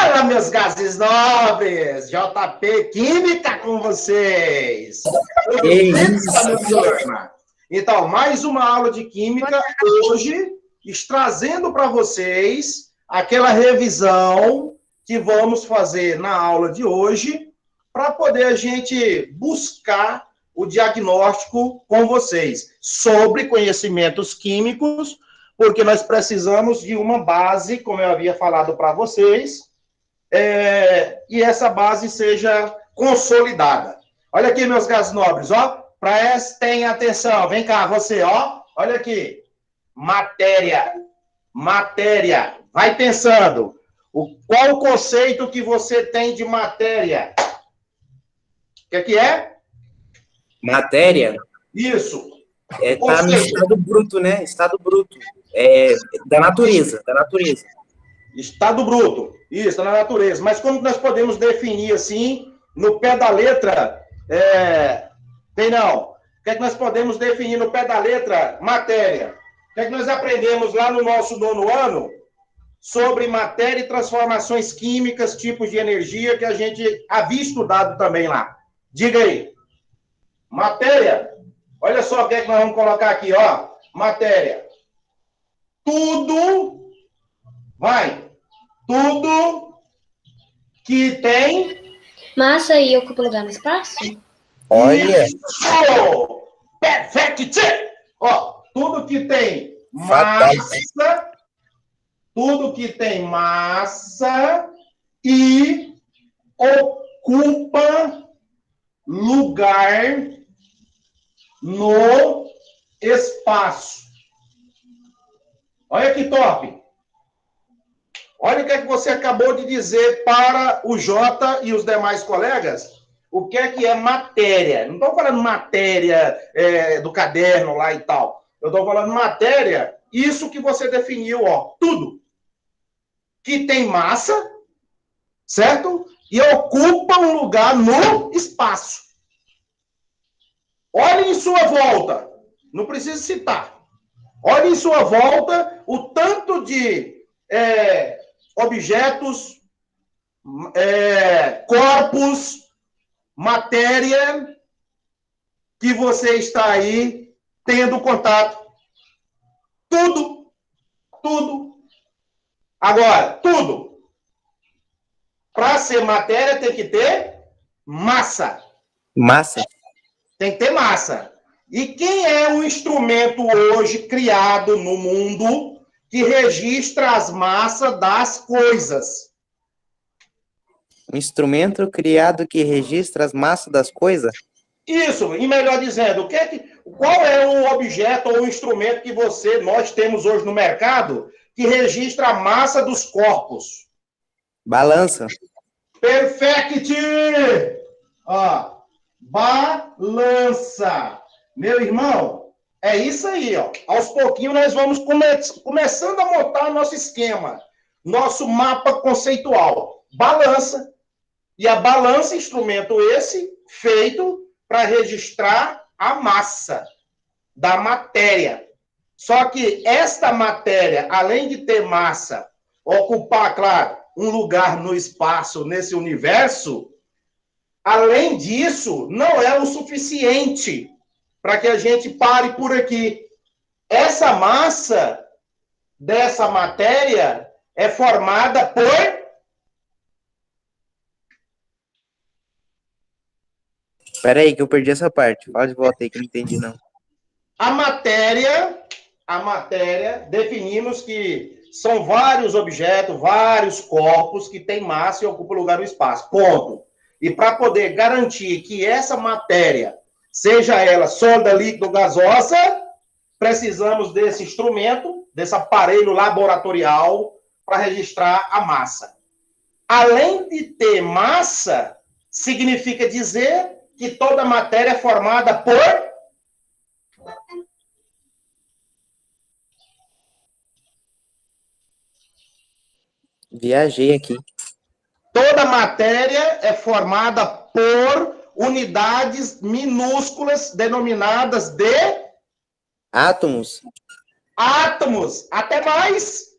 Fala, meus gases nobres! JP Química com vocês! Que Tudo isso? bem, minha turma? Então, mais uma aula de Química hoje, trazendo para vocês aquela revisão que vamos fazer na aula de hoje, para poder a gente buscar o diagnóstico com vocês sobre conhecimentos químicos, porque nós precisamos de uma base, como eu havia falado para vocês, e essa base seja consolidada. Olha aqui, meus gases nobres, ó, prestem atenção, vem cá, você, ó, olha aqui, matéria, vai pensando, qual o conceito que você tem de matéria? O que é? Matéria? Isso. Tá no estado bruto, né? Estado bruto. Da natureza. Estado bruto. Isso, na natureza. Mas como nós podemos definir assim, no pé da letra, o que é que nós podemos definir no pé da letra? Matéria. O que é que nós aprendemos lá no nosso 9º ano? Sobre matéria e transformações químicas, tipos de energia, que a gente havia estudado também lá. Diga aí. Matéria. Olha só o que é que nós vamos colocar aqui, ó. Matéria. Tudo que tem massa e ocupa lugar no espaço? Olha! Isso! Perfect! Ó, tudo que tem massa e ocupa lugar no espaço. Olha que top! Olha o que é que você acabou de dizer para o Jota e os demais colegas. O que é matéria? Não estou falando matéria do caderno lá e tal. Eu estou falando matéria, isso que você definiu, ó, tudo que tem massa, certo? E ocupa um lugar no espaço. Olhe em sua volta. Não precisa citar. Olhe em sua volta o tanto de objetos, corpos, matéria que você está aí tendo contato. Tudo. Agora, tudo. Para ser matéria tem que ter massa. Tem que ter massa. E quem é o instrumento hoje criado no mundo que registra as massas das coisas? Um instrumento criado que registra as massas das coisas? Isso, e melhor dizendo, qual é o objeto ou o instrumento que nós temos hoje no mercado que registra a massa dos corpos? Balança. Perfect! Ó, balança. Meu irmão, é isso aí, ó. Aos pouquinhos nós vamos começando a montar nosso esquema, nosso mapa conceitual. Balança. E a balança, instrumento esse, feito para registrar a massa da matéria. Só que esta matéria, além de ter massa, ocupar, claro, um lugar no espaço, nesse universo, além disso, não é o suficiente para que a gente pare por aqui. Essa massa dessa matéria é formada por... Espera aí que eu perdi essa parte. Fala de volta aí que eu não entendi, não. A matéria, definimos que são vários objetos, vários corpos que têm massa e ocupam lugar no espaço. Ponto. E para poder garantir que essa matéria, seja ela sólida, líquida ou gasosa, precisamos desse instrumento, desse aparelho laboratorial para registrar a massa. Além de ter massa, significa dizer que toda matéria é formada por... Viajei aqui. Toda matéria é formada por unidades minúsculas denominadas de... Átomos. Átomos. Até mais.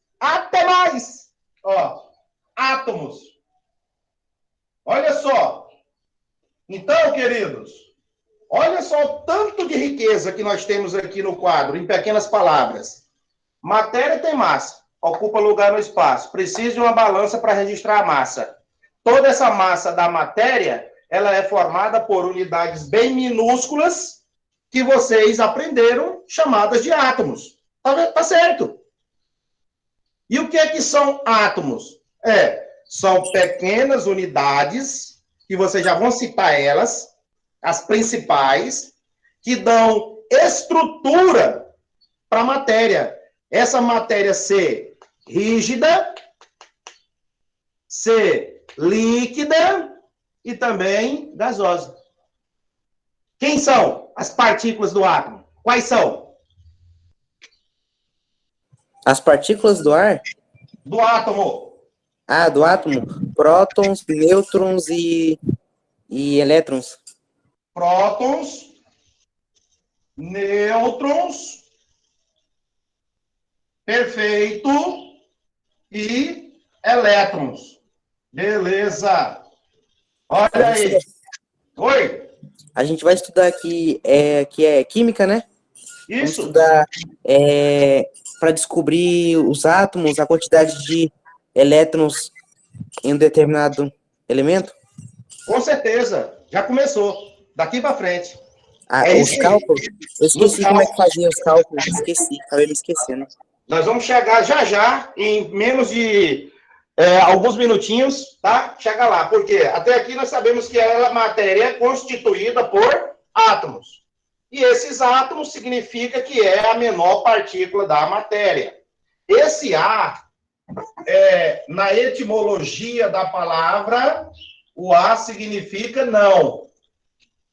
Ó, átomos. Olha só. Então, queridos, olha só o tanto de riqueza que nós temos aqui no quadro, em pequenas palavras. Matéria tem massa, ocupa lugar no espaço. Precisa de uma balança para registrar a massa. Toda essa massa da matéria, ela é formada por unidades bem minúsculas que vocês aprenderam, chamadas de átomos. Tá certo? E o que é que são átomos? São pequenas unidades, que vocês já vão citar elas, as principais, que dão estrutura para a matéria. Essa matéria ser rígida, ser líquida e também gasosa. Quem são as partículas do átomo? Quais são? As partículas do ar? Do átomo. Ah, do átomo. Prótons, nêutrons e elétrons. Prótons, nêutrons, perfeito, e elétrons. Beleza. Olha aí. Oi. A gente vai estudar aqui, que é química, né? Isso. Vamos estudar para descobrir os átomos, a quantidade de elétrons em um determinado elemento. Com certeza. Já começou. Daqui para frente. Os cálculos. Eu esqueci como é que fazia os cálculos. Esqueci. Acabei me esquecendo. Nós vamos chegar já, em menos de alguns minutinhos, tá? Chega lá. Porque até aqui nós sabemos que a matéria é constituída por átomos. E esses átomos significa que é a menor partícula da matéria. Esse A, na etimologia da palavra, o A significa não.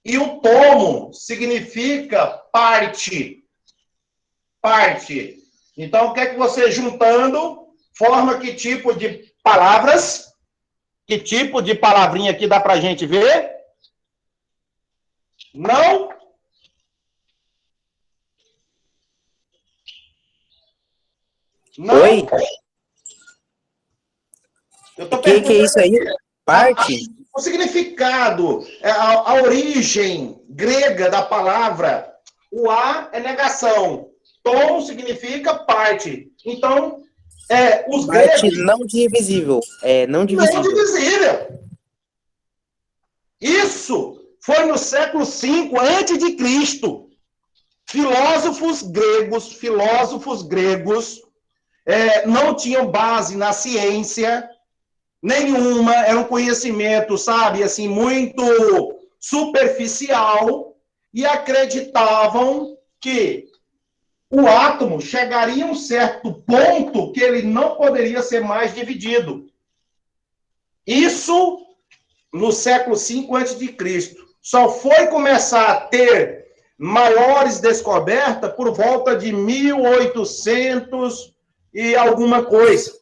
E o tomo significa parte. Parte. Então, o que é que você juntando forma que tipo de palavras? Que tipo de palavrinha aqui dá pra gente ver? Não. Não. Oi? Eu tô Que é isso aí? Parte? O significado, a origem grega da palavra, o A é negação. Tom significa parte. Então, os Parte gregos... não divisível. Não divisível. Não divisível. Isso foi no século V a.C. Filósofos gregos não tinham base na ciência nenhuma, era um conhecimento, sabe, assim, muito superficial, e acreditavam que o átomo chegaria a um certo ponto que ele não poderia ser mais dividido. Isso no século V a.C. Só foi começar a ter maiores descobertas por volta de 1800 e alguma coisa.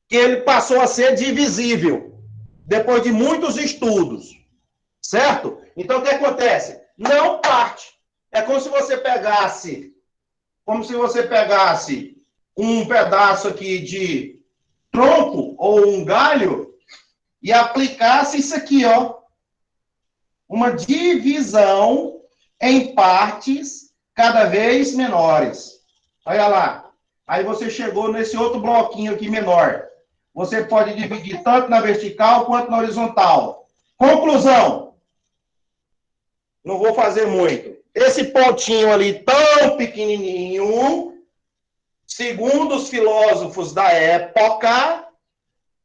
Que ele passou a ser divisível, depois de muitos estudos, certo? Então, o que acontece? Não parte. É como se você pegasse um pedaço aqui de tronco ou um galho e aplicasse isso aqui, ó. Uma divisão em partes cada vez menores. Olha lá. Aí você chegou nesse outro bloquinho aqui menor. Você pode dividir tanto na vertical quanto na horizontal. Conclusão. Não vou fazer muito. Esse pontinho ali tão pequenininho, segundo os filósofos da época,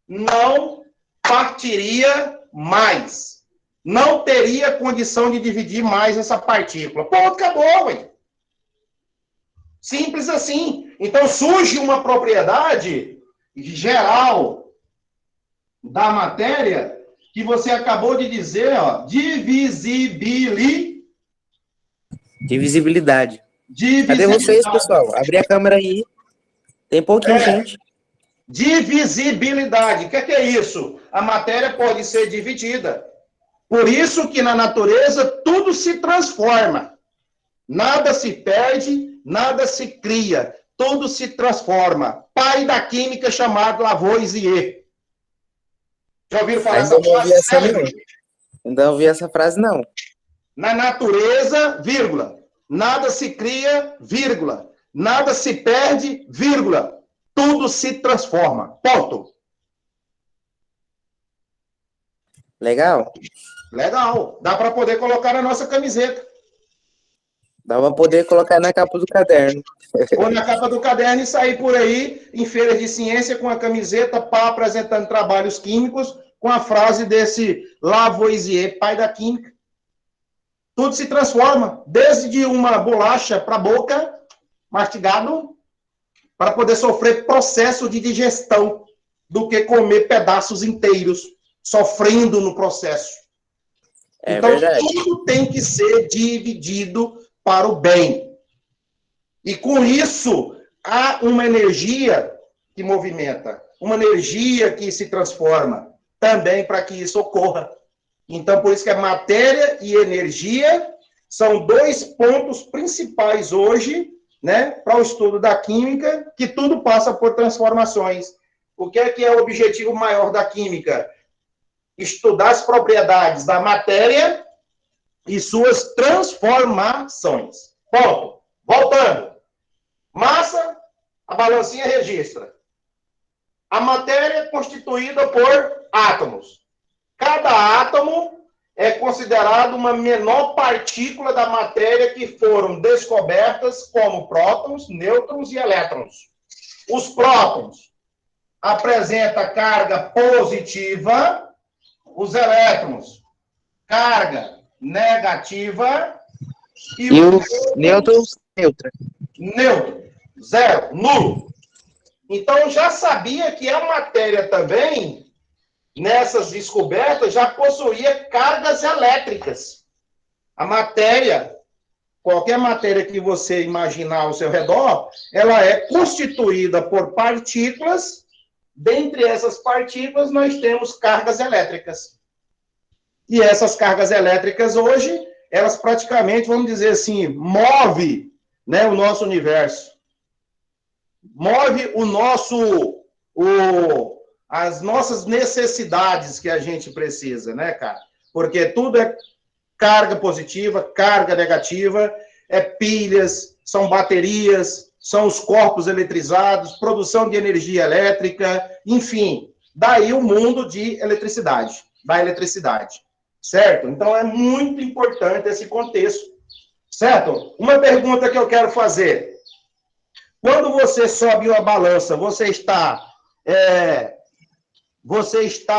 não partiria mais. Não teria condição de dividir mais essa partícula. Ponto, acabou, ué. Simples assim. Então surge uma propriedade geral da matéria que você acabou de dizer, ó, divisibilidade. Cadê vocês, pessoal? Abri a câmera aí. Tem pouquinho, gente. Divisibilidade. O que é isso? A matéria pode ser dividida. Por isso que na natureza tudo se transforma. Nada se perde, nada se cria. Tudo se transforma. Pai da química chamado Lavoisier. Já ouviram falar Ainda essa não ouvi frase? essa, não. Ainda não ouvi essa frase, não. Na natureza, vírgula. Nada se cria, vírgula. Nada se perde, vírgula. Tudo se transforma. Ponto. Legal. Legal. Dá para poder colocar na nossa camiseta. Dá pra poder colocar na capa do caderno. Ou na capa do caderno e sair por aí em feiras de ciência com a camiseta pá, apresentando trabalhos químicos com a frase desse Lavoisier, pai da química. Tudo se transforma, desde uma bolacha para a boca, mastigado, para poder sofrer processo de digestão, do que comer pedaços inteiros, sofrendo no processo. É então, verdade. tudo tem que ser dividido para o bem. E com isso, há uma energia que movimenta, uma energia que se transforma, também para que isso ocorra. Então, por isso que a matéria e energia são dois pontos principais hoje, né, para o estudo da química, que tudo passa por transformações. O que é o objetivo maior da química? Estudar as propriedades da matéria e suas transformações. Ponto. Voltando. Massa, a balancinha registra. A matéria é constituída por átomos. Cada átomo é considerado uma menor partícula da matéria que foram descobertas como prótons, nêutrons e elétrons. Os prótons apresentam carga positiva, os elétrons, carga negativa E os nêutrons, neutra. neutro, zero, nulo. Então, já sabia que a matéria também, nessas descobertas, já possuía cargas elétricas. A matéria, qualquer matéria que você imaginar ao seu redor, ela é constituída por partículas. Dentre essas partículas, nós temos cargas elétricas. E essas cargas elétricas, hoje, elas praticamente, vamos dizer assim, move, né, o nosso universo. Move as nossas necessidades que a gente precisa, né, cara? Porque tudo é carga positiva, carga negativa, é pilhas, são baterias, são os corpos eletrizados, produção de energia elétrica, enfim, daí o mundo de eletricidade, da eletricidade, certo? Então é muito importante esse contexto, certo? Uma pergunta que eu quero fazer. Quando você sobe uma balança, você está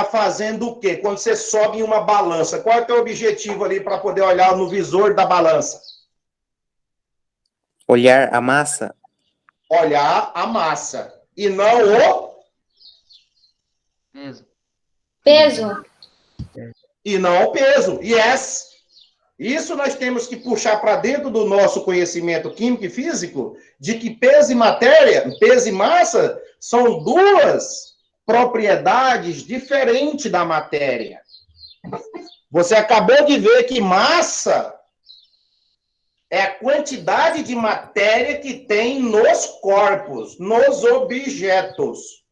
fazendo o quê? Quando você sobe em uma balança, qual é o teu objetivo ali para poder olhar no visor da balança? Olhar a massa. Olhar a massa. E não o... Peso. E não o peso. Yes. Isso nós temos que puxar para dentro do nosso conhecimento químico e físico, de que peso e matéria, peso e massa, são duas propriedades diferentes da matéria. Você acabou de ver que massa é a quantidade de matéria que tem nos corpos, nos objetos.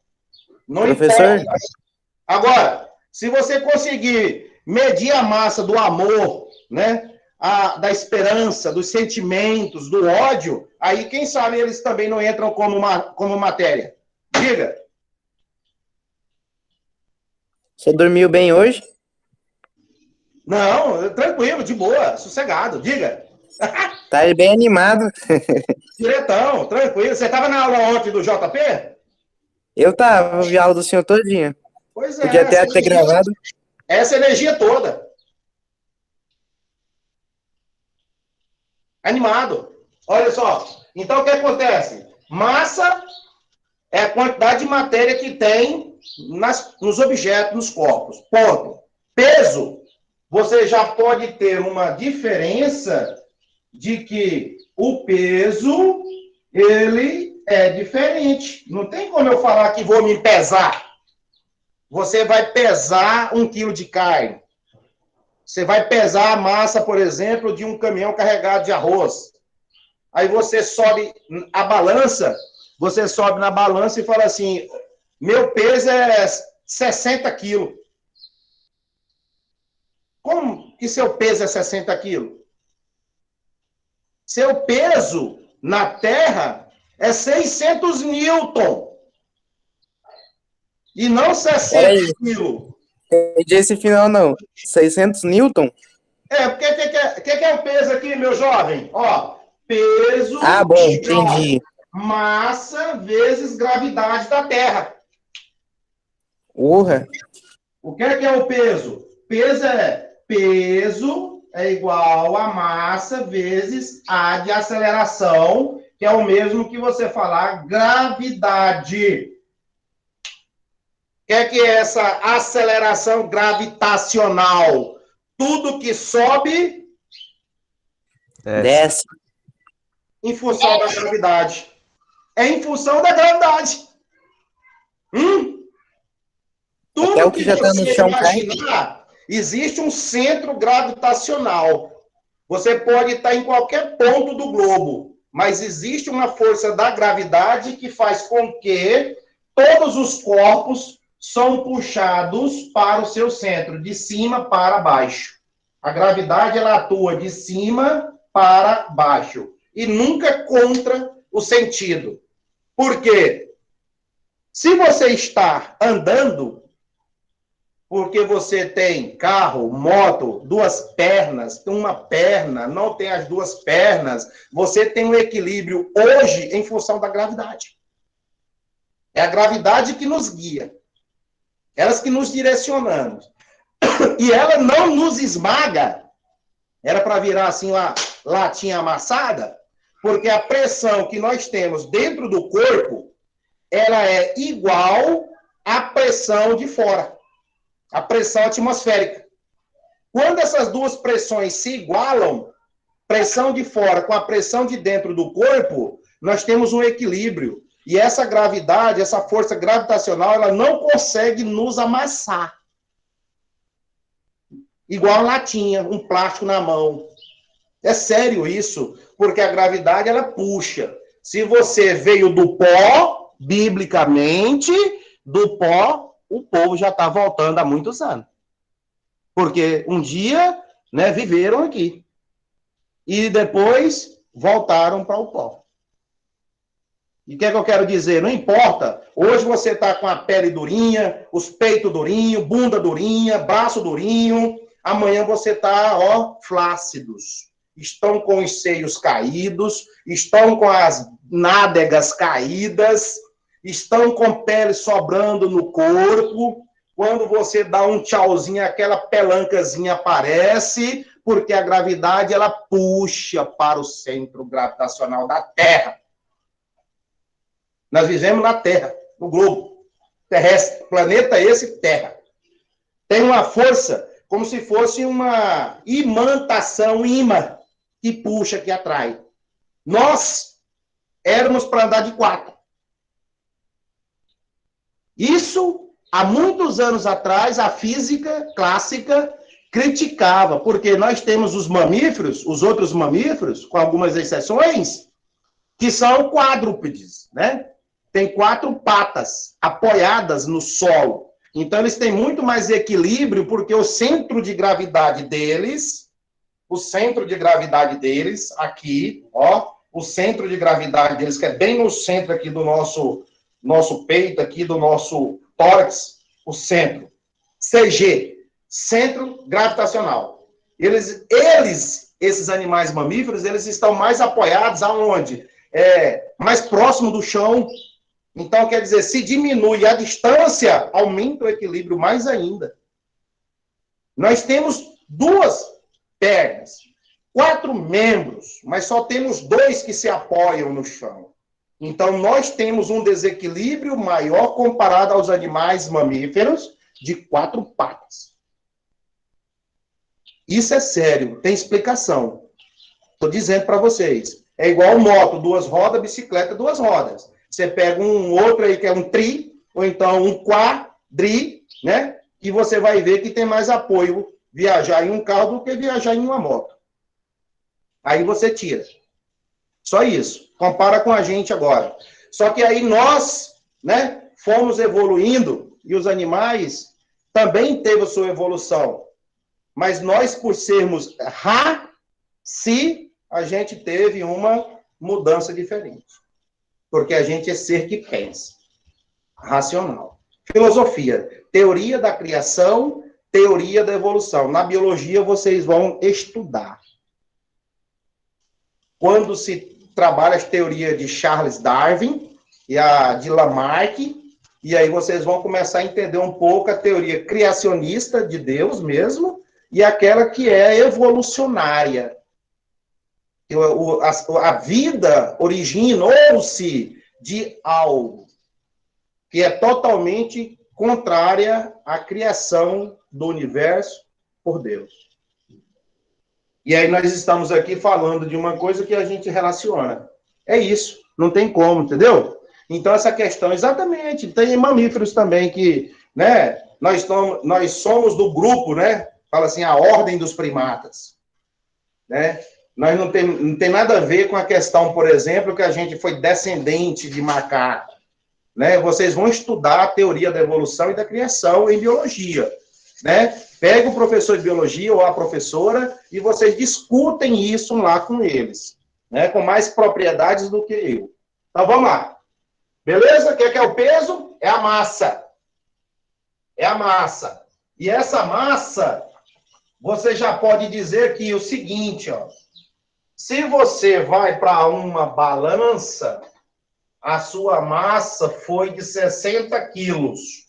Não Professor? importa. Agora, se você conseguir medir a massa do amor, né, da esperança, dos sentimentos, do ódio, aí quem sabe eles também não entram como matéria. Diga. Você dormiu bem hoje? Não, tranquilo, de boa, sossegado. Diga. Tá bem animado. Diretão, tranquilo. Você estava na aula ontem do JP? Eu tava, vi a aula do senhor todinha. Pois é. Podia até ter gravado. Essa energia toda. Animado. Olha só. Então, o que acontece? Massa é a quantidade de matéria que tem nos objetos, nos corpos. Ponto. Peso, você já pode ter uma diferença de que o peso, ele é diferente. Não tem como eu falar que vou me pesar. Você vai pesar 1 quilo de carne. Você vai pesar a massa, por exemplo, de um caminhão carregado de arroz. Aí você sobe a balança, você sobe na balança e fala assim, meu peso é 60 quilos. Como que seu peso é 60 quilos? Seu peso na Terra é 600 newton e não 60 Peraí, quilos. entendi esse final, não. 600 Newton? Porque que é o peso aqui, meu jovem? Ó, peso Ah, bom, igual entendi. massa vezes gravidade da Terra. Urra. O que é o peso? Peso é igual a massa vezes a de aceleração, que é o mesmo que você falar gravidade. O que é essa aceleração gravitacional? Tudo que sobe Desce. em função da gravidade. É em função da gravidade. Até o Tudo que que já tá no você chão cai. imaginar, existe um centro gravitacional. Você pode estar em qualquer ponto do globo, mas existe uma força da gravidade que faz com que todos os corpos são puxados para o seu centro, de cima para baixo. A gravidade ela atua de cima para baixo e nunca contra o sentido. Por quê? Se você está andando, porque você tem carro, moto, duas pernas, uma perna, não tem as duas pernas, você tem um equilíbrio hoje em função da gravidade. É a gravidade que nos guia. Elas que nos direcionamos. E ela não nos esmaga. Era para virar assim uma latinha amassada, porque a pressão que nós temos dentro do corpo, ela é igual à pressão de fora. A pressão atmosférica. Quando essas duas pressões se igualam, pressão de fora com a pressão de dentro do corpo, nós temos um equilíbrio. E essa gravidade, essa força gravitacional, ela não consegue nos amassar. Igual latinha, um plástico na mão. É sério isso, porque a gravidade, ela puxa. Se você veio do pó, biblicamente, do pó, o povo já está voltando há muitos anos. Porque um dia, né, viveram aqui. E depois voltaram para o pó. E o que é que eu quero dizer? Não importa. Hoje você está com a pele durinha, os peitos durinhos, bunda durinha, braço durinho. Amanhã você está, ó, flácidos. Estão com os seios caídos, estão com as nádegas caídas, estão com pele sobrando no corpo. Quando você dá um tchauzinho, aquela pelancazinha aparece, porque a gravidade, ela puxa para o centro gravitacional da Terra. Nós vivemos na Terra, no globo terrestre, planeta esse, Terra. Tem uma força, como se fosse uma imantação, imã, que puxa, que atrai. Nós éramos para andar de 4. Isso, há muitos anos atrás, a física clássica criticava, porque nós temos os mamíferos, os outros mamíferos, com algumas exceções, que são quadrúpedes, né? Tem 4 patas apoiadas no solo. Então, eles têm muito mais equilíbrio, porque o centro de gravidade deles, aqui, ó, o centro de gravidade deles, que é bem no centro aqui do nosso peito, aqui do nosso tórax, o centro. CG, centro gravitacional. Esses animais mamíferos, eles estão mais apoiados aonde? Mais próximo do chão. Então, quer dizer, se diminui a distância, aumenta o equilíbrio mais ainda. Nós temos 2 pernas, 4 membros, mas só temos 2 que se apoiam no chão. Então, nós temos um desequilíbrio maior comparado aos animais mamíferos de 4 patas. Isso é sério, tem explicação. Estou dizendo para vocês. É igual moto, 2 rodas, bicicleta, 2 rodas. Você pega um outro aí que é um tri, ou então um quadri, né? E você vai ver que tem mais apoio viajar em um carro do que viajar em uma moto. Aí você tira. Só isso. Compara com a gente agora. Só que aí nós, né, fomos evoluindo e os animais também teve a sua evolução. Mas nós, por sermos a gente teve uma mudança diferente. Porque a gente é ser que pensa. Racional. Filosofia. Teoria da criação, teoria da evolução. Na biologia, vocês vão estudar. Quando se trabalha as teorias de Charles Darwin e a de Lamarck, e aí vocês vão começar a entender um pouco a teoria criacionista de Deus mesmo e aquela que é evolucionária. A vida originou-se de algo que é totalmente contrária à criação do universo por Deus. E aí nós estamos aqui falando de uma coisa que a gente relaciona. É isso, não tem como, entendeu? Então, essa questão, exatamente, tem mamíferos também que, né, nós somos do grupo, né, fala assim, a ordem dos primatas, né? Nós não tem nada a ver com a questão, por exemplo, que a gente foi descendente de macaco, né? Vocês vão estudar a teoria da evolução e da criação em biologia, né? Pega o professor de biologia ou a professora e vocês discutem isso lá com eles, né? Com mais propriedades do que eu. Então, vamos lá. Beleza? O que é o peso? É a massa. É a massa. E essa massa, você já pode dizer que o seguinte, ó. Se você vai para uma balança, a sua massa foi de 60 quilos.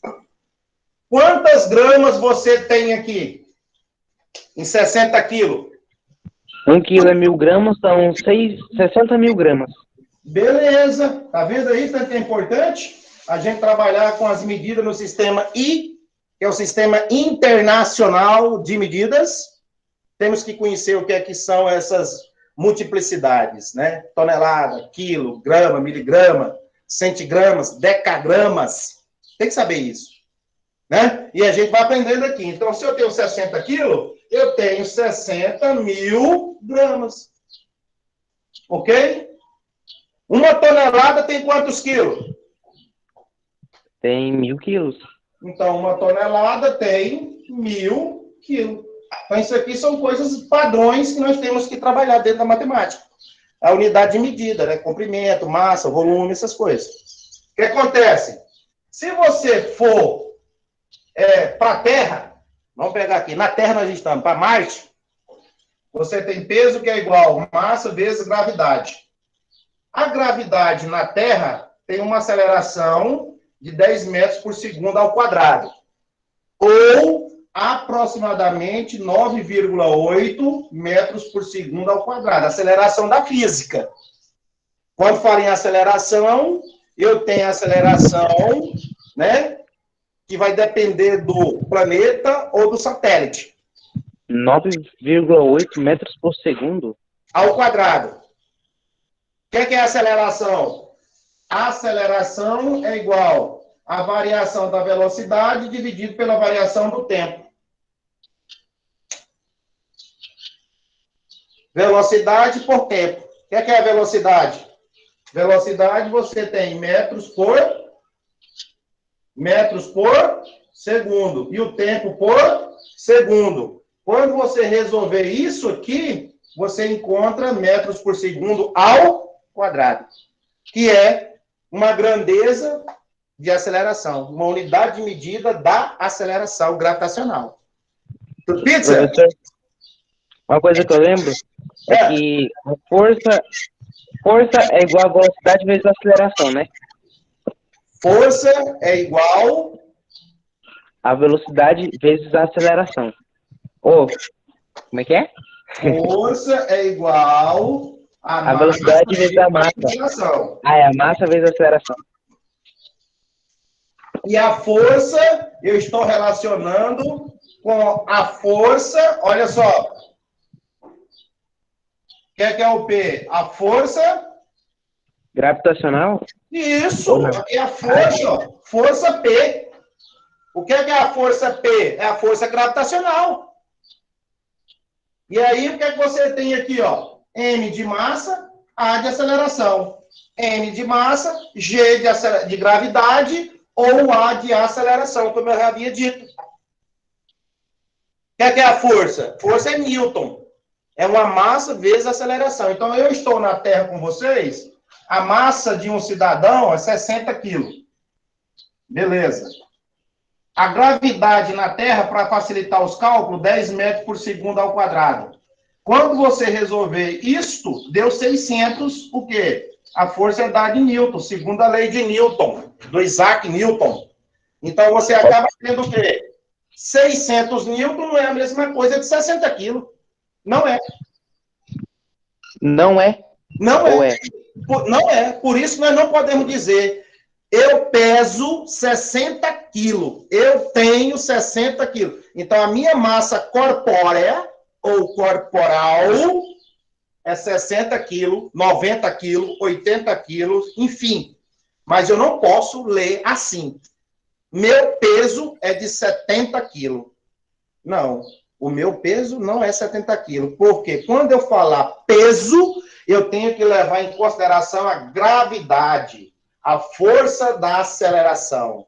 Quantas gramas você tem aqui? Em 60 quilos? 1 quilo é 1.000 gramas, são 60 mil gramas. Beleza. Tá vendo aí tanto que é importante? A gente trabalhar com as medidas no sistema I, que é o Sistema Internacional de Medidas. Temos que conhecer o que é que são essas multiplicidades, né? Tonelada, quilo, grama, miligrama, centigramas, decagramas. Tem que saber isso, né? E a gente vai aprendendo aqui. Então, se eu tenho 60 quilos, eu tenho 60 mil gramas. Ok? Uma tonelada tem quantos quilos? Tem 1.000 quilos. Então, uma tonelada tem 1.000 quilos. Então, isso aqui são coisas padrões que nós temos que trabalhar dentro da matemática. A unidade de medida, né? Comprimento, massa, volume, essas coisas. O que acontece? Se você for para a Terra, vamos pegar aqui, na Terra nós estamos, para Marte, você tem peso que é igual massa vezes gravidade. A gravidade na Terra tem uma aceleração de 10 metros por segundo ao quadrado. Ou aproximadamente 9,8 metros por segundo ao quadrado. Aceleração da física. Quando falo em aceleração, eu tenho aceleração, né, que vai depender do planeta ou do satélite. 9,8 metros por segundo? Ao quadrado. O que é a aceleração? A aceleração é igual à variação da velocidade dividido pela variação do tempo. Velocidade por tempo. O que é a velocidade? Velocidade você tem metros por segundo. E o tempo por segundo. Quando você resolver isso aqui, você encontra metros por segundo ao quadrado, que é uma grandeza de aceleração, uma unidade de medida da aceleração gravitacional. Pizza? Professor, uma coisa que eu lembro é que a força é igual a velocidade vezes a aceleração, né? Força é igual a velocidade vezes a aceleração. Ou, como é que é? Força é igual a velocidade vezes a massa. É a massa vezes a aceleração. E a força, eu estou relacionando com a força, olha só. O que é o P? A força... Gravitacional? Isso, aqui é a força, ó. Força P. O que é a força P? É a força gravitacional. E aí, o que é que você tem aqui, ó? M de massa, A de aceleração. M de massa, G de gravidade ou A de aceleração, como eu já havia dito. O que é a força? Força é Newton. É uma massa vezes a aceleração. Então, eu estou na Terra com vocês, a massa de um cidadão é 60 quilos. Beleza. A gravidade na Terra, para facilitar os cálculos, 10 metros por segundo ao quadrado. Quando você resolver isto, deu 600, o quê? A força é dada em Newton, segundo a lei de Newton, do Isaac Newton. Então, você acaba tendo o quê? 600 Newton não é a mesma coisa de 60 quilos. Não é. Não é? Não Ou é. Não é. Por isso, nós não podemos dizer eu peso 60 quilos. Eu tenho 60 quilos. Então, a minha massa corpórea ou corporal é 60 quilos, 90 quilos, 80 quilos, enfim. Mas eu não posso ler assim. Meu peso é de 70 quilos. Não, o meu peso não é 70 quilos. Porque quando eu falar peso, eu tenho que levar em consideração a gravidade, a força da aceleração.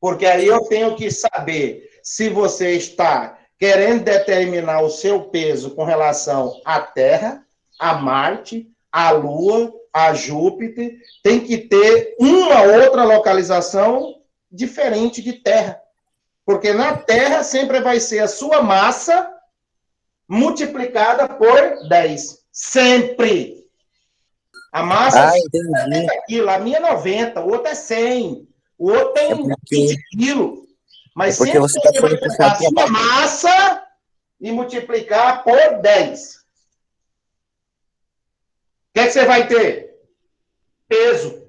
Porque aí eu tenho que saber se você está querendo determinar o seu peso com relação à Terra, a Marte, à Lua, a Júpiter, tem que ter uma outra localização diferente de Terra. Porque na Terra sempre vai ser a sua massa multiplicada por 10. Sempre. A massa é 70 quilos, a minha é 90, o outro é 100, o outro tem 20 quilos. Mas porque sempre você está vai pegar a sua massa e multiplicar por 10. O que é que você vai ter? Peso.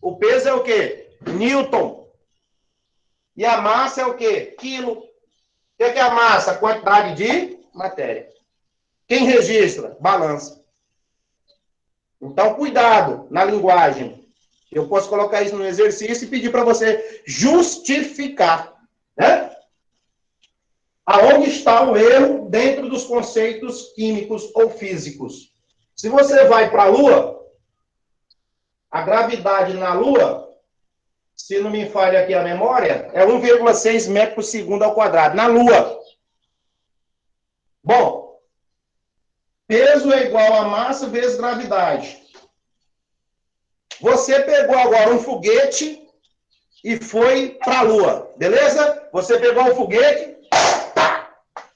O peso é o quê? Newton. E a massa é o quê? Quilo. O que é a massa? Quantidade de matéria. Quem registra? Balança. Então, cuidado na linguagem. Eu posso colocar isso no exercício e pedir para você justificar. Né? Aonde está o erro dentro dos conceitos químicos ou físicos? Se você vai para a Lua, a gravidade na Lua, se não me falha aqui a memória, é 1,6 metros por segundo ao quadrado. Na Lua. Bom, peso é igual a massa vezes gravidade. Você pegou agora um foguete e foi para a Lua, beleza? Você pegou um foguete,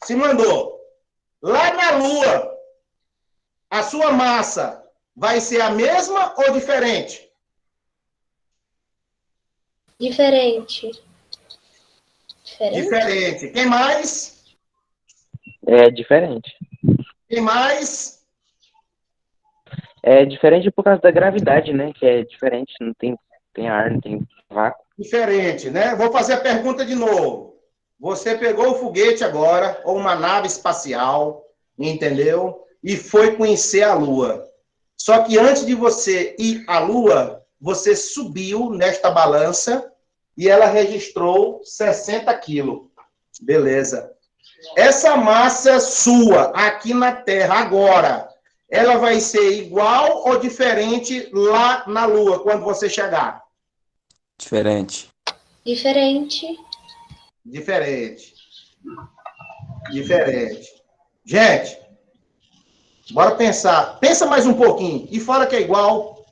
se mandou. Lá na Lua, a sua massa vai ser a mesma ou diferente? Diferente. Diferente. Quem mais? É diferente. Quem mais? É diferente por causa da gravidade, né? Que é diferente, não tem ar, não tem vácuo. Diferente, né? Vou fazer a pergunta de novo. Você pegou o foguete agora, ou uma nave espacial, entendeu? E foi conhecer a Lua. Só que antes de você ir à Lua, você subiu nesta balança e ela registrou 60 quilos. Beleza. Essa massa sua, aqui na Terra, agora, ela vai ser igual ou diferente lá na Lua, quando você chegar? Diferente. Diferente. Diferente. Diferente. Gente, bora pensar. Pensa mais um pouquinho. E fala que é igual.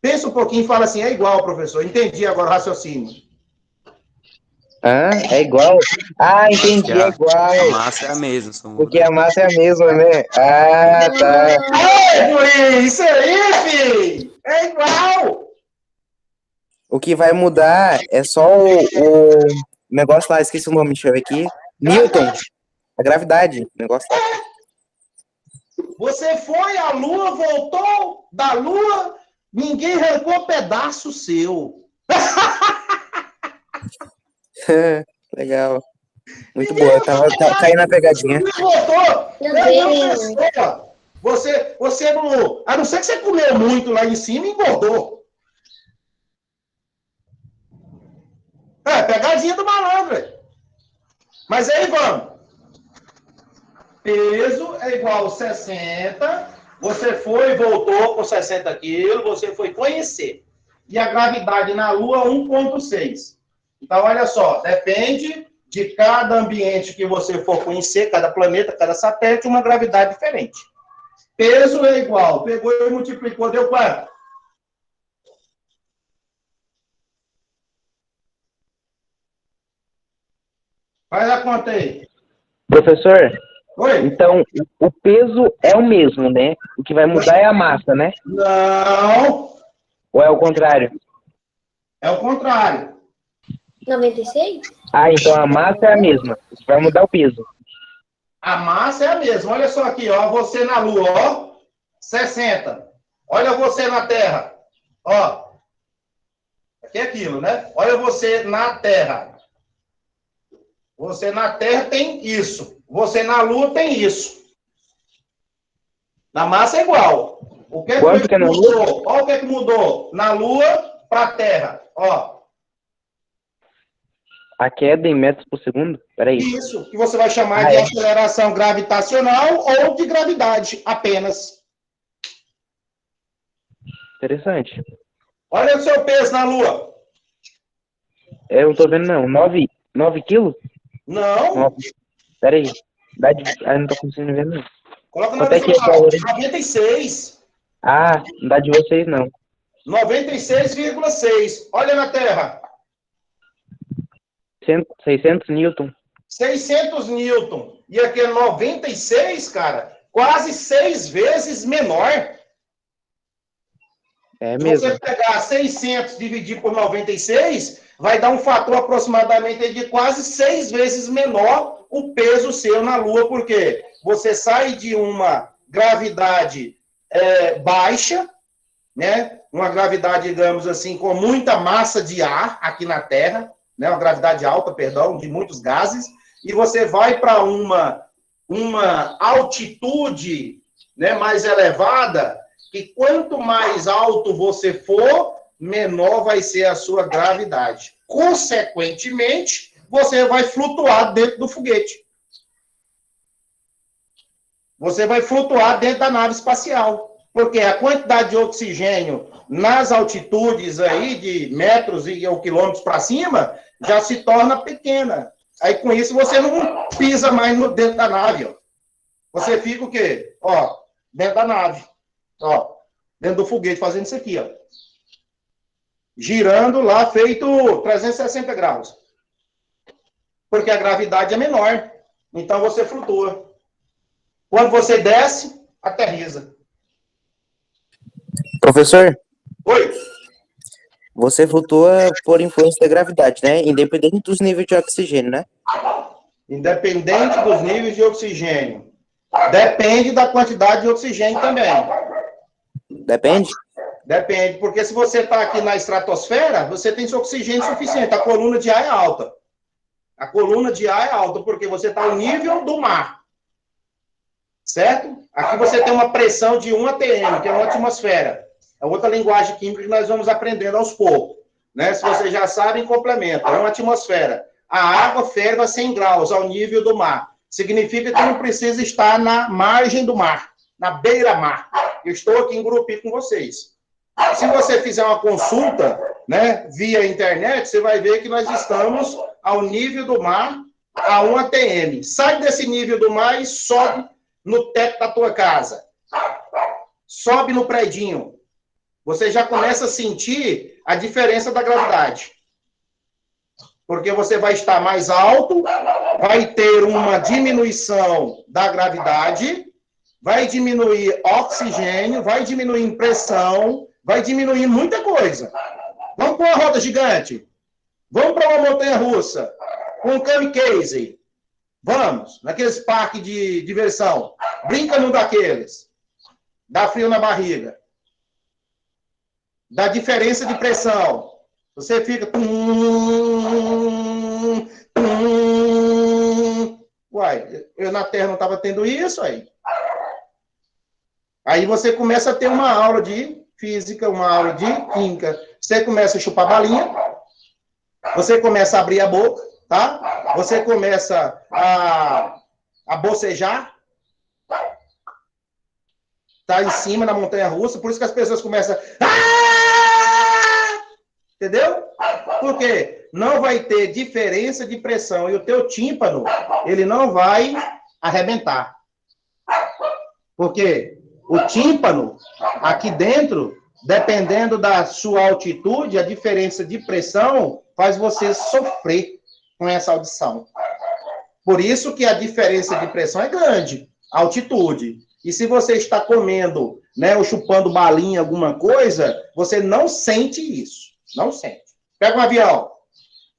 Pensa um pouquinho e fala assim, é igual, professor. Entendi agora o raciocínio. Ah, é igual? Ah, entendi, é igual. A massa é a mesma. Só muda. Porque a massa é a mesma, né? Ah, tá. Ei, Luiz, isso aí, filho! É igual! O que vai mudar é só o negócio lá, esqueci o nome, deixa eu ver aqui. Newton. A gravidade. O negócio lá. Você foi à Lua, voltou da Lua, ninguém arrancou pedaço seu. Legal. Muito boa. Tava caindo na pegadinha. Você voltou. Meu Você não... A não ser que você comeu muito lá em cima e engordou. É, pegadinha do malandro. Véio. Mas aí, vamos. Peso é igual a 60. Você foi e voltou com 60 quilos. Você foi conhecer. E a gravidade na Lua, 1,6. Então, olha só, depende de cada ambiente que você for conhecer, cada planeta, cada satélite, uma gravidade diferente. Peso é igual. Pegou e multiplicou, deu quanto? Faz a conta aí. Professor, Oi? então o peso é o mesmo, né? O que vai mudar é a massa, né? Não, Ou é o contrário? é o contrário. 96? Ah, então a massa é a mesma. O que vai mudar é o peso. A massa é a mesma. Olha só aqui, ó. Você na Lua, ó. 60. Olha você na Terra. Ó. Aqui é aquilo, né? Olha você na Terra. Você na Terra tem isso. Você na Lua tem isso. Na massa é igual. O que Quanto foi que é que na Lua? mudou? Olha o que é que mudou. Na Lua para a Terra. Ó. A queda em metros por segundo? Peraí. Isso, que você vai chamar Ah, de é? aceleração gravitacional ou de gravidade apenas. Interessante. Olha o seu peso na Lua. Eu não tô vendo, não. 9 quilos? Não. 9. Peraí. Ah, não tô conseguindo ver, não. Coloca no Quanto é que é o horizontal. valor? 96. Ah, não dá de vocês, não. 96,6. Olha na Terra. 600 newton. 600 newton. E aqui é 96, cara. Quase 6 vezes menor. É Se mesmo. você pegar 600 e dividir por 96, vai dar um fator aproximadamente de quase 6 vezes menor o peso seu na Lua, porque você sai de uma gravidade baixa, né? Uma gravidade, digamos assim, com muita massa de ar aqui na Terra, né? Uma gravidade alta, perdão, de muitos gases, e você vai para uma altitude, né, mais elevada, que quanto mais alto você for, menor vai ser a sua gravidade. Consequentemente, você vai flutuar dentro do foguete. Você vai flutuar dentro da nave espacial. Porque a quantidade de oxigênio nas altitudes aí de metros ou quilômetros para cima já se torna pequena. Aí com isso você não pisa mais dentro da nave. Ó. Você fica o quê? Ó, dentro da nave. Ó, dentro do foguete, fazendo isso aqui, ó. Girando lá, feito 360 graus. Porque a gravidade é menor. Então você flutua. Quando você desce, aterriza. Professor, Oi? você flutua por influência da gravidade, né? Independente dos níveis de oxigênio, né? Independente dos níveis de oxigênio. Depende da quantidade de oxigênio também. Depende? Depende, porque se você está aqui na estratosfera, você tem seu oxigênio suficiente. A coluna de ar é alta. A coluna de ar é alta, porque você está ao nível do mar. Certo? Aqui você tem uma pressão de 1 atm, que é uma atmosfera. É outra linguagem química que nós vamos aprendendo aos poucos. Né? Se vocês já sabem, complementa. É uma atmosfera. A água ferve a 100 graus ao nível do mar. Significa que não precisa estar na margem do mar, na beira-mar. Eu estou aqui em Gurupi com vocês. Se você fizer uma consulta, né, via internet, você vai ver que nós estamos ao nível do mar, a 1 atm. Sai desse nível do mar e sobe no teto da tua casa. Sobe no predinho. Você já começa a sentir a diferença da gravidade. Porque você vai estar mais alto, vai ter uma diminuição da gravidade, vai diminuir oxigênio, vai diminuir pressão, vai diminuir muita coisa. Vamos para uma roda gigante. Vamos para uma montanha-russa. Com um kamikaze. Vamos, naqueles parques de diversão. Brinca num daqueles. Dá frio na barriga. Dá diferença de pressão. Você fica... Uai, eu na Terra não estava tendo isso aí. Aí você começa a ter uma aula de física, uma aula de química. Você começa a chupar balinha. Você começa a abrir a boca, tá? Você começa a bocejar. Tá em cima na montanha-russa. Por isso que as pessoas começam... Entendeu? Por quê? não vai ter diferença de pressão e o teu tímpano, ele não vai arrebentar. Porque o tímpano, aqui dentro, dependendo da sua altitude, a diferença de pressão faz você sofrer com essa audição. Por isso que a diferença de pressão é grande, a altitude. E se você está comendo, né, ou chupando balinha, alguma coisa, você não sente isso. Não sente. Pega um avião.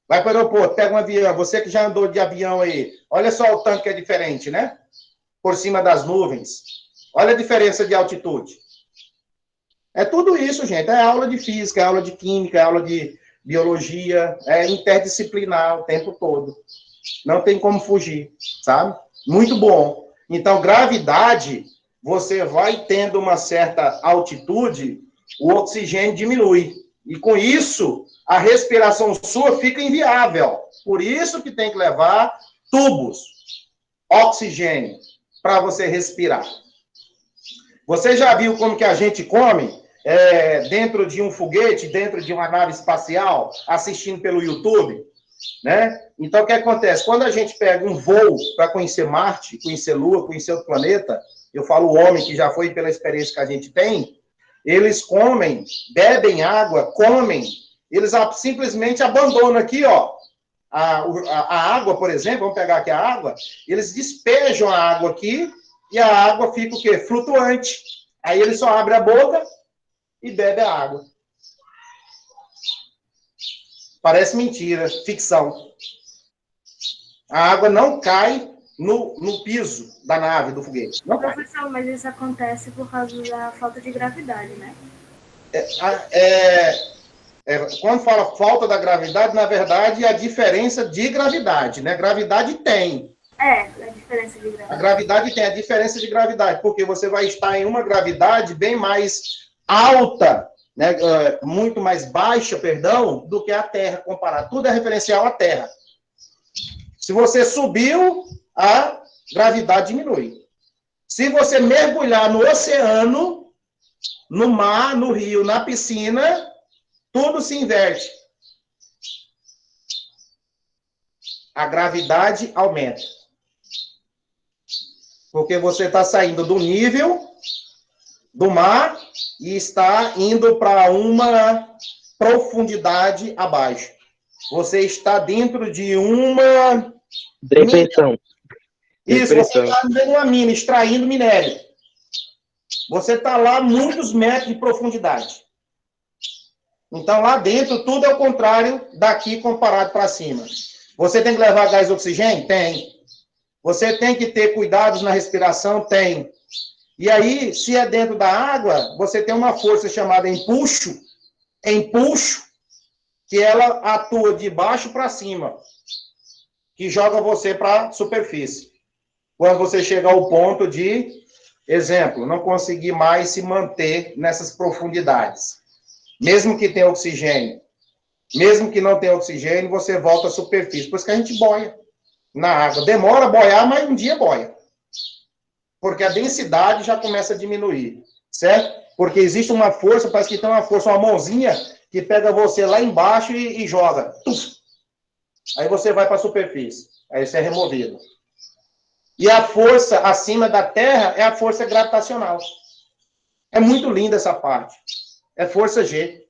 Vai para o aeroporto, pega um avião. Você que já andou de avião aí, olha só o tanto que é diferente, né? Por cima das nuvens. Olha a diferença de altitude. É tudo isso, gente. É aula de física, é aula de química, é aula de biologia, é interdisciplinar o tempo todo. Não tem como fugir, sabe? Muito bom. Então, gravidade, você vai tendo uma certa altitude, o oxigênio diminui. E com isso, a respiração sua fica inviável. Por isso que tem que levar tubos, oxigênio, para você respirar. Você já viu como que a gente come dentro de um foguete, dentro de uma nave espacial, assistindo pelo YouTube? Né? Então, o que acontece? Quando a gente pega um voo para conhecer Marte, conhecer Lua, conhecer outro planeta, eu falo o homem que já foi pela experiência que a gente tem, eles comem, bebem água, comem, eles simplesmente abandonam aqui, ó, a água, por exemplo, vamos pegar aqui a água, eles despejam a água aqui e a água fica o quê? Flutuante. Aí ele só abre a boca e bebe a água. Parece mentira, ficção. A água não cai no piso da nave, do foguete. Não cai. Professor, mas isso acontece por causa da falta de gravidade, né? Quando fala falta da gravidade, na verdade, é a diferença de gravidade, né? Gravidade tem. A diferença de gravidade. A gravidade tem a diferença de gravidade, porque você vai estar em uma gravidade bem mais alta, né? Muito mais baixa, perdão, do que a Terra, comparado. Tudo é referencial à Terra. Se você subiu, a gravidade diminui. Se você mergulhar no oceano, no mar, no rio, na piscina, tudo se inverte. A gravidade aumenta. Porque você está saindo do nível do mar e está indo para uma profundidade abaixo. Você está dentro de uma... Depressão. Isso, você está dentro de uma mina, extraindo minério. Você está lá a muitos metros de profundidade. Então, lá dentro, tudo é o contrário daqui comparado para cima. Você tem que levar gás e oxigênio? Tem. Você tem que ter cuidados na respiração? Tem. E aí, se é dentro da água, você tem uma força chamada empuxo, que ela atua de baixo para cima, que joga você para a superfície. Quando você chega ao ponto de, exemplo, não conseguir mais se manter nessas profundidades. Mesmo que tenha oxigênio, mesmo que não tenha oxigênio, você volta à superfície. Por isso que a gente boia na água. Demora a boiar, mas um dia boia. Porque a densidade já começa a diminuir, certo? Porque existe uma força, parece que tem uma força, uma mãozinha, que pega você lá embaixo e joga. Tuf! Aí você vai para a superfície. Aí você é removido. E a força acima da Terra é a força gravitacional. É muito linda essa parte. É força G.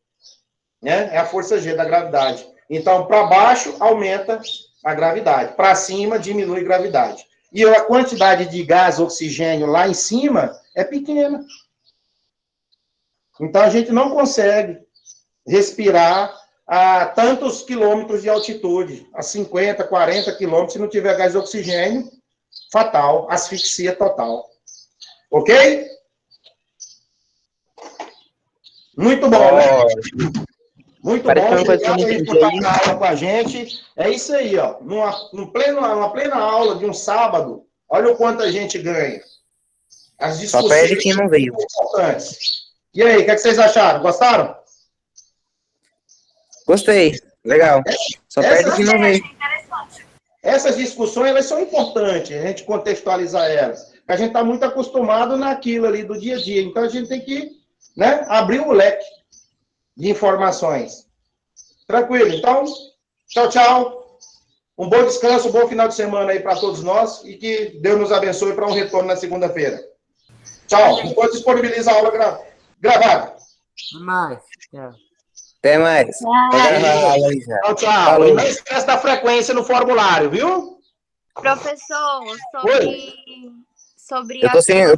Né? É a força G da gravidade. Então, para baixo, aumenta a gravidade. Para cima, diminui a gravidade. E a quantidade de gás, oxigênio lá em cima é pequena. Então, a gente não consegue respirar a tantos quilômetros de altitude, a 50, 40 quilômetros, se não tiver gás e oxigênio, fatal, asfixia total. Ok? Muito bom, né? Muito bom, obrigado aí por estar na aula com a gente. É isso aí, ó. Numa plena aula de um sábado, olha o quanto a gente ganha. As discussões Só perde quem não veio. importantes. E aí, o que vocês acharam? Gostaram? Gostei. Legal. Só perde quem não veio. Essas discussões, elas são importantes, a gente contextualizar elas. Porque a gente está muito acostumado naquilo ali do dia a dia. Então, a gente tem que, né, abrir o leque de informações. Tranquilo? Então, Tchau, tchau. Um bom descanso, um bom final de semana aí para todos nós e que Deus nos abençoe para um retorno na segunda-feira. Tchau. Depois disponibiliza a aula gravada. Até mais. Tchau. Até mais. Tchau, tchau. Falou. E não esquece da frequência no formulário, viu? Professor, Oi. sobre Eu tô sem,